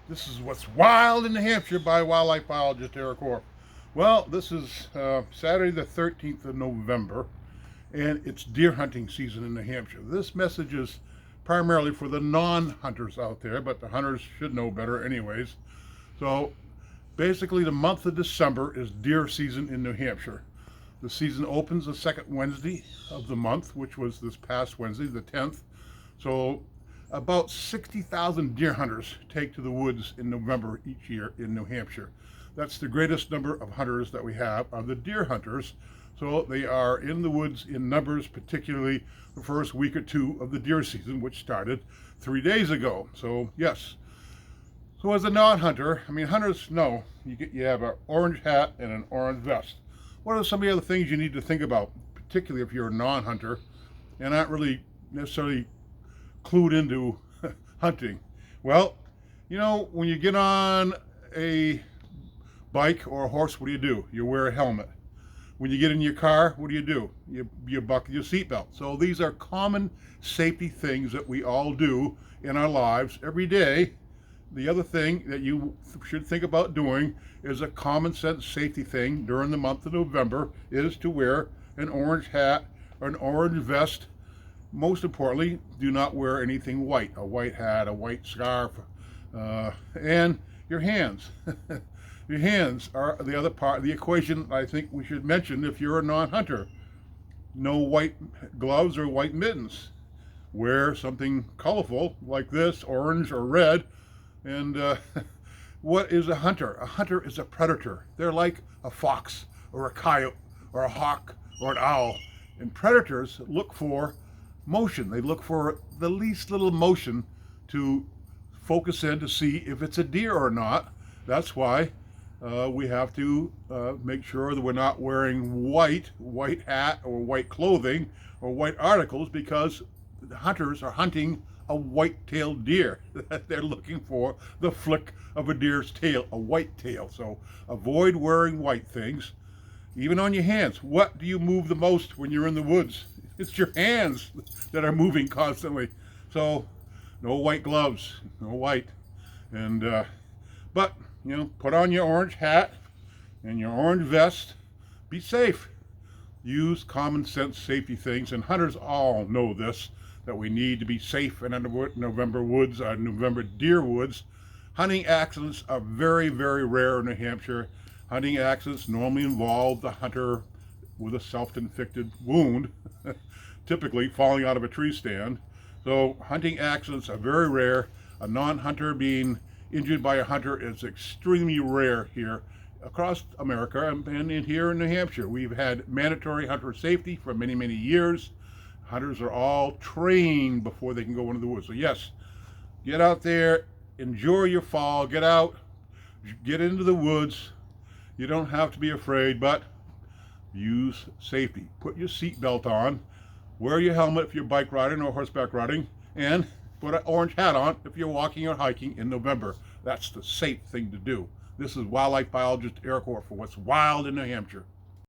This is What's Wild in New Hampshire by wildlife biologist Eric Orff. Well, this is Saturday the 13th of November, and it's deer hunting season in New Hampshire. This message is primarily for the non-hunters out there, but the hunters should know better anyways. So basically the month of December is deer season in New Hampshire. The season opens the second Wednesday of the month, which was this past Wednesday, the 10th. So about 60,000 deer hunters take to the woods in November each year in New Hampshire. That's the greatest number of hunters that we have are the deer hunters. So they are in the woods in numbers, particularly the first week or two of the deer season, which started 3 days ago. So yes. So as a non-hunter, hunters know you have an orange hat and an orange vest. What are some of the other things you need to think about, particularly if you're a non-hunter and aren't really necessarily clued into hunting? Well, when you get on a bike or a horse, what do? You wear a helmet. When you get in your car, what do? You buckle your seatbelt. So these are common safety things that we all do in our lives every day. The other thing that you should think about doing is a common sense safety thing during the month of November is to wear an orange hat or an orange vest. Most importantly, do not wear anything white, a white hat, a white scarf, and your hands. Your hands are the other part of the equation I think we should mention if you're a non-hunter. No white gloves or white mittens. Wear something colorful like this, orange or red. And what is a hunter? A hunter is a predator. They're like a fox or a coyote or a hawk or an owl. And predators look for motion. They look for the least little motion to focus in to see if it's a deer or not. That's why we have to make sure that we're not wearing white hat or white clothing or white articles, because the hunters are hunting a white-tailed deer. They're looking for the flick of a deer's tail, a white tail. So avoid wearing white things. Even on your hands, what do you move the most when you're in the woods? It's your hands that are moving constantly. So no white gloves, no white. And but put on your orange hat and your orange vest. Be safe. Use common sense safety things, and hunters all know this, that we need to be safe in November woods, November deer woods. Hunting accidents are very, very rare in New Hampshire. Hunting accidents normally involve the hunter with a self-inflicted wound, typically falling out of a tree stand. So hunting accidents are very rare. A non-hunter being injured by a hunter is extremely rare here across America, and here in New Hampshire. We've had mandatory hunter safety for many, many years. Hunters are all trained before they can go into the woods. So yes, get out there, enjoy your fall, get out, get into the woods. You don't have to be afraid, but use safety. Put your seatbelt on, wear your helmet if you're bike riding or horseback riding, and put an orange hat on if you're walking or hiking in November. That's the safe thing to do. This is wildlife biologist Eric Orff for What's Wild in New Hampshire.